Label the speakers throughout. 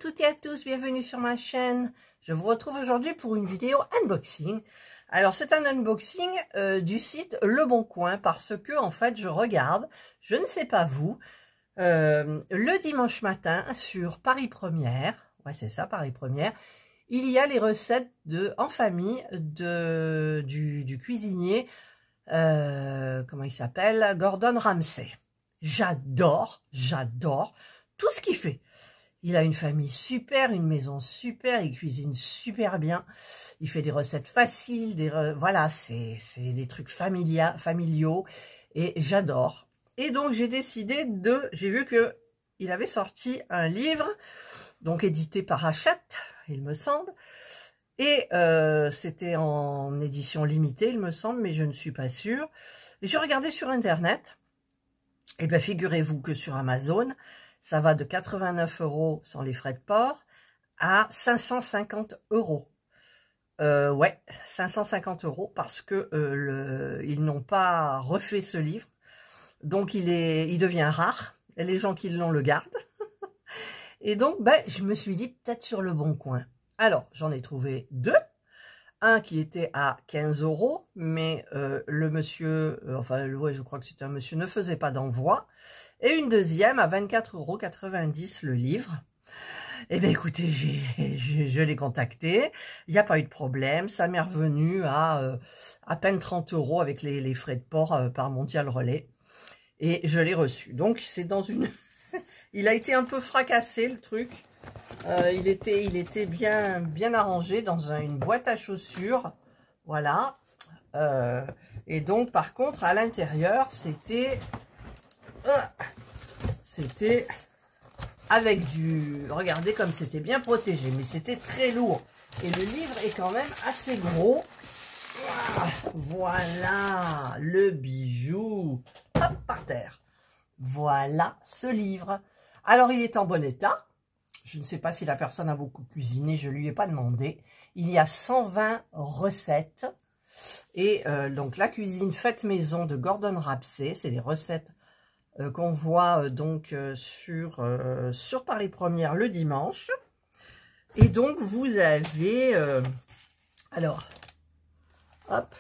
Speaker 1: toutes et à tous, bienvenue sur ma chaîne. Je vous retrouve aujourd'hui pour une vidéo unboxing. Alors c'est un unboxing du site Le Bon Coin parce que en fait je regarde, je ne sais pas vous, le dimanche matin sur Paris Première, ouais c'est ça Paris Première, il y a les recettes en famille du cuisinier, comment il s'appelle, Gordon Ramsay. J'adore tout ce qu'il fait. Il a une famille super, une maison super, il cuisine super bien. Il fait des recettes faciles, voilà, c'est des trucs familiaux et j'adore. Et donc j'ai décidé j'ai vu que il avait sorti un livre, donc édité par Hachette, il me semble. Et c'était en édition limitée, il me semble, mais je ne suis pas sûre. Et j'ai regardé sur Internet. Et bien, figurez-vous que sur Amazon, ça va de 89 € sans les frais de port à 550 €. Ouais, 550 € parce que ils n'ont pas refait ce livre. Donc, il devient rare. Et les gens qui l'ont le gardent. Et donc, ben, je me suis dit peut-être sur Le Bon Coin. Alors, j'en ai trouvé deux. Un qui était à 15 €, mais le monsieur, ouais, je crois que c'était un monsieur, ne faisait pas d'envoi. Et une deuxième à 24,90 € le livre. Eh bien écoutez, je l'ai contacté, il n'y a pas eu de problème, ça m'est revenu à peine 30 € avec les frais de port par Mondial Relais. Et je l'ai reçu. Donc c'est dans une... il a été un peu fracassé le truc. Il était bien arrangé dans une boîte à chaussures, voilà. Et donc, par contre, à l'intérieur, c'était avec regardez comme c'était bien protégé, mais c'était très lourd. Et le livre est quand même assez gros. Voilà, le bijou. Hop, par terre. Voilà ce livre. Alors, il est en bon état. Je ne sais pas si la personne a beaucoup cuisiné, je ne lui ai pas demandé. Il y a 120 recettes. Et donc la cuisine faite maison de Gordon Ramsay, c'est les recettes qu'on voit sur Paris Première le dimanche. Et donc vous avez, alors, hop,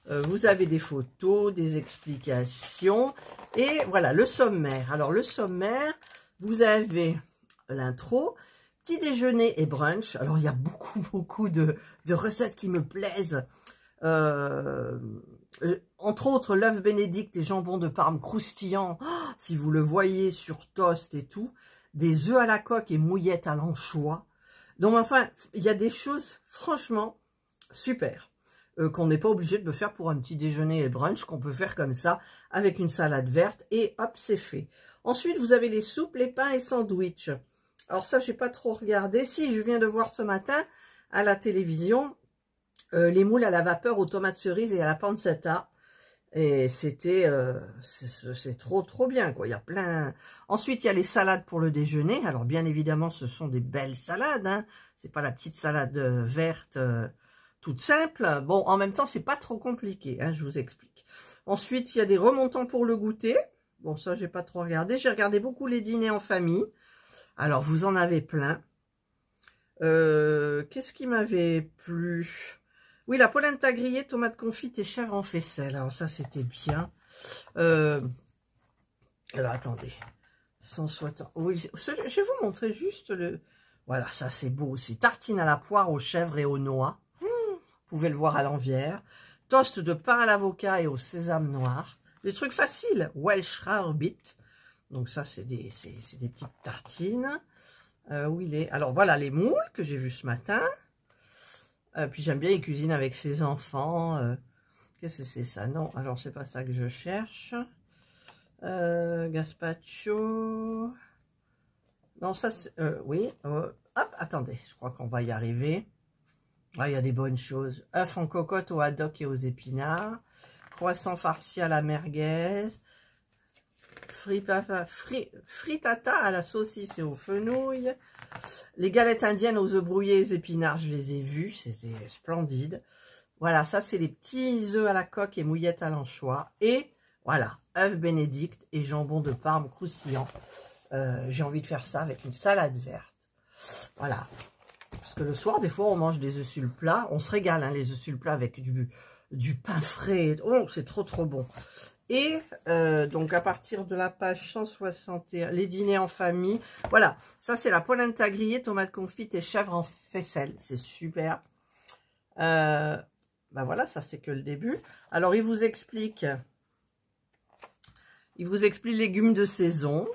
Speaker 1: vous avez des photos, des explications. Et voilà, le sommaire. Alors le sommaire, vous avez... l'intro, petit déjeuner et brunch. Alors, il y a beaucoup de recettes qui me plaisent. Entre autres, l'œuf bénédicte et jambon de Parme croustillant. Oh, si vous le voyez sur toast et tout. Des œufs à la coque et mouillettes à l'anchois. Donc, enfin, il y a des choses, franchement, super. Qu'on n'est pas obligé de me faire pour un petit déjeuner et brunch, qu'on peut faire comme ça, avec une salade verte. Et hop, c'est fait. Ensuite, vous avez les soupes, les pains et sandwichs. Alors ça, j'ai pas trop regardé. Si, je viens de voir ce matin à la télévision les moules à la vapeur aux tomates cerises et à la pancetta. Et c'était, c'est trop bien, quoi. Il y a plein. Ensuite, il y a les salades pour le déjeuner. Alors, bien évidemment, ce sont des belles salades. Hein. C'est pas la petite salade verte toute simple. Bon, en même temps, c'est pas trop compliqué. Hein, je vous explique. Ensuite, il y a des remontants pour le goûter. Bon, ça, j'ai pas trop regardé. J'ai regardé beaucoup les dîners en famille. Alors, vous en avez plein. Qu'est-ce qui m'avait plu? Oui, la polenta grillée, tomate confite et chèvre en faisselle. Alors, ça, c'était bien. Alors, attendez. 160. Oui, je vais vous montrer juste le... Voilà, ça, c'est beau aussi. Tartine à la poire, aux chèvres et aux noix. Vous pouvez le voir à l'envers. Toast de pain à l'avocat et au sésame noir. Des trucs faciles. Welsh Rarebit. Donc ça, c'est des petites tartines. Où il est? Alors voilà les moules que j'ai vus ce matin. Puis j'aime bien les cuisines avec ses enfants. Qu'est-ce que c'est ça? Non, alors c'est pas ça que je cherche. Gazpacho. Non, ça c'est... oui. Hop, attendez, je crois qu'on va y arriver. Ah, il y a des bonnes choses. Œufs en cocotte au haddock et aux épinards. Croissant farci à la merguez. Frittata à la saucisse et aux fenouilles. Les galettes indiennes aux œufs brouillés et aux épinards, je les ai vus, c'était splendide. Voilà, ça c'est les petits œufs à la coque et mouillettes à l'anchois. Et voilà, œufs bénédicte et jambon de Parme croustillant. J'ai envie de faire ça avec une salade verte. Voilà. Parce que le soir, des fois, on mange des œufs sur le plat. On se régale, hein, les œufs sur le plat avec du pain frais. Oh, c'est trop, trop bon. Et donc, à partir de la page 161, les dîners en famille. Voilà, ça, c'est la polenta grillée, tomates confites et chèvre en faisselle. C'est super. Ben voilà, ça, c'est que le début. Alors, il vous explique légumes de saison,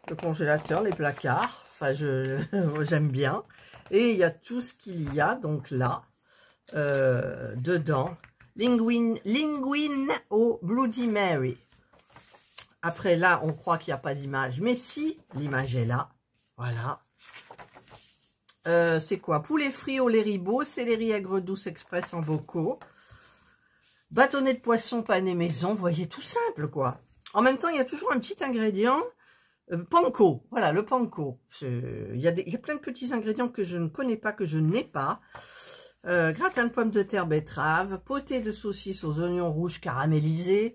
Speaker 1: le congélateur, les placards. Enfin, j'aime bien. Et il y a tout ce qu'il y a, donc là, dedans. Linguine au Bloody Mary. Après, là, on croit qu'il n'y a pas d'image. Mais si, l'image est là. Voilà. C'est quoi? Poulet frit au lait ribot, céleri aigre douce express en bocaux. Bâtonnet de poisson pané maison. Vous voyez, tout simple, quoi. En même temps, il y a toujours un petit ingrédient. Panko. Voilà, le panko. Il y a plein de petits ingrédients que je ne connais pas, que je n'ai pas. Gratin de pommes de terre betterave, potée de saucisses aux oignons rouges caramélisés,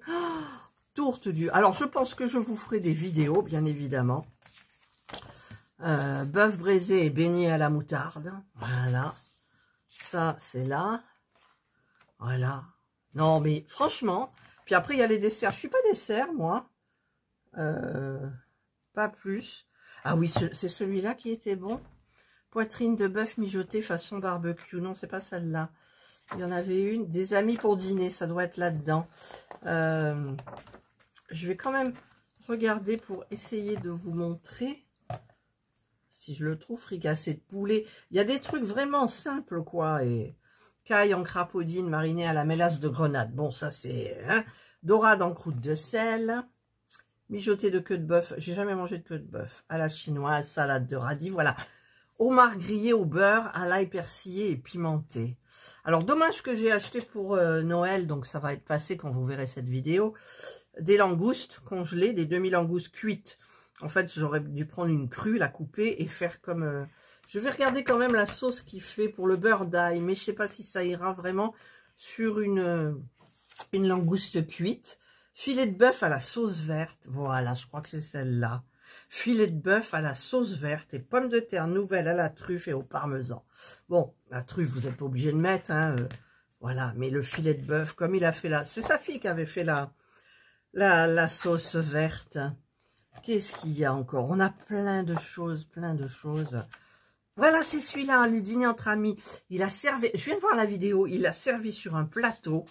Speaker 1: tourte du... Alors, je pense que je vous ferai des vidéos, bien évidemment. Bœuf braisé et beignet à la moutarde. Voilà. Ça, c'est là. Voilà. Non, mais franchement... Puis après, il y a les desserts. Je suis pas dessert, moi. Pas plus. Ah oui, c'est celui-là qui était bon. Poitrine de bœuf mijotée façon barbecue. Non, c'est pas celle-là. Il y en avait une. Des amis pour dîner. Ça doit être là-dedans. Je vais quand même regarder pour essayer de vous montrer. Si je le trouve, fricassé de poulet. Il y a des trucs vraiment simples, quoi. Et caille en crapaudine marinée à la mélasse de grenade. Bon, ça c'est... Hein, dorade en croûte de sel. Mijoté de queue de bœuf. J'ai jamais mangé de queue de bœuf. À la chinoise, salade de radis. Voilà. Homard grillé au beurre, à l'ail persillé et pimenté. Alors, dommage que j'ai acheté pour Noël, donc ça va être passé quand vous verrez cette vidéo. Des langoustes congelées, des demi-langoustes cuites. En fait, j'aurais dû prendre une crue, la couper et faire comme... Je vais regarder quand même la sauce qu'il fait pour le beurre d'ail, mais je ne sais pas si ça ira vraiment sur une langouste cuite. Filet de bœuf à la sauce verte. Voilà, je crois que c'est celle-là. Filet de bœuf à la sauce verte et pommes de terre nouvelles à la truffe et au parmesan. Bon, la truffe, vous n'êtes pas obligé de mettre, hein. Voilà, mais le filet de bœuf, comme il a fait là. C'est sa fille qui avait fait la sauce verte. Qu'est-ce qu'il y a encore? On a plein de choses, plein de choses. Voilà, c'est celui-là, le dîner entre amis. Il a servi, je viens de voir la vidéo, il a servi sur un plateau.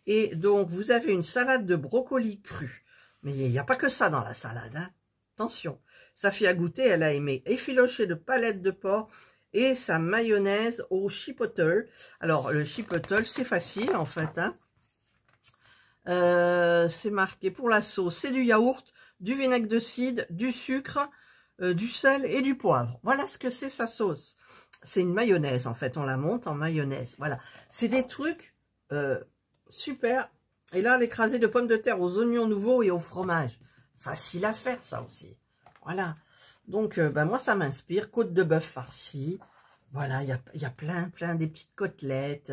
Speaker 1: Et donc, vous avez une salade de brocoli cru. Mais il n'y a pas que ça dans la salade, hein. Attention, sa fille a goûté, elle a aimé. Effiloché de palettes de porc et sa mayonnaise au chipotle. Alors, le chipotle, c'est facile, en fait, hein. C'est marqué pour la sauce, c'est du yaourt, du vinaigre de cidre, du sucre, du sel et du poivre. Voilà ce que c'est sa sauce. C'est une mayonnaise, en fait, on la monte en mayonnaise. Voilà, c'est des trucs... super. Et là, l'écrasé de pommes de terre aux oignons nouveaux et au fromage. Facile à faire, ça aussi. Voilà. Donc, ben, moi, ça m'inspire. Côte de bœuf farcie. Voilà, il y a plein des petites côtelettes.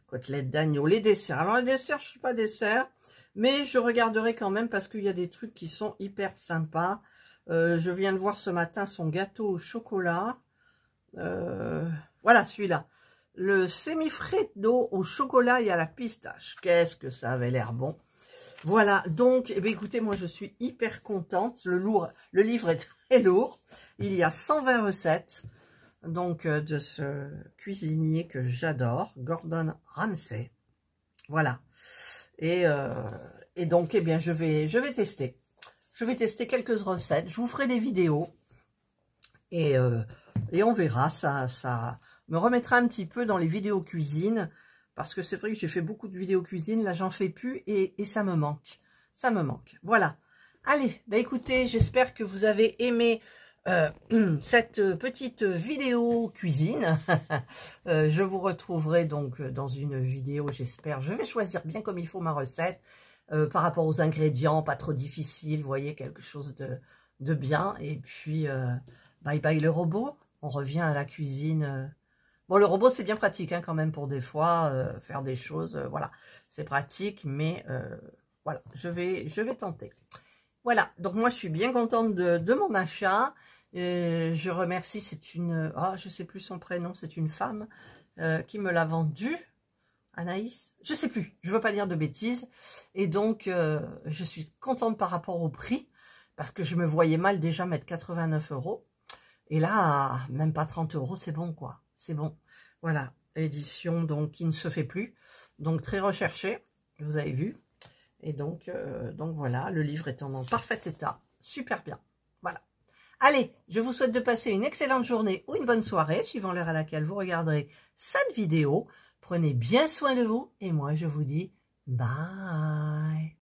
Speaker 1: Côtelettes d'agneau. Les desserts. Alors, les desserts, je ne suis pas dessert. Mais je regarderai quand même parce qu'il y a des trucs qui sont hyper sympas. Je viens de voir ce matin son gâteau au chocolat. Voilà, celui-là. Le semi-freddo au chocolat et à la pistache. Qu'est-ce que ça avait l'air bon. Voilà, donc, eh bien, écoutez, moi, je suis hyper contente. Le livre est très lourd. Il y a 120 recettes, donc, de ce cuisinier que j'adore, Gordon Ramsay. Voilà. Et donc, eh bien, je vais tester. Je vais tester quelques recettes. Je vous ferai des vidéos. Et on verra, ça me remettra un petit peu dans les vidéos cuisine, parce que c'est vrai que j'ai fait beaucoup de vidéos cuisine, là j'en fais plus, et ça me manque, voilà. Allez, bah écoutez, j'espère que vous avez aimé cette petite vidéo cuisine. Je vous retrouverai donc dans une vidéo, j'espère, je vais choisir bien comme il faut ma recette, par rapport aux ingrédients, pas trop difficile, vous voyez, quelque chose de bien, et puis bye bye le robot, on revient à la cuisine. Bon, le robot, c'est bien pratique hein, quand même pour des fois faire des choses. Voilà, c'est pratique, mais voilà, je vais tenter. Voilà, donc moi, je suis bien contente de mon achat. Je remercie, c'est une... Ah, je sais plus son prénom, c'est une femme qui me l'a vendu. Anaïs, je sais plus, je veux pas dire de bêtises. Et donc, je suis contente par rapport au prix, parce que je me voyais mal déjà mettre 89 €. Et là, même pas 30 €, c'est bon quoi, c'est bon. Voilà, édition donc qui ne se fait plus, donc très recherché, vous avez vu. Et donc voilà, le livre est en parfait état, super bien, voilà. Allez, je vous souhaite de passer une excellente journée ou une bonne soirée, suivant l'heure à laquelle vous regarderez cette vidéo. Prenez bien soin de vous et moi je vous dis bye.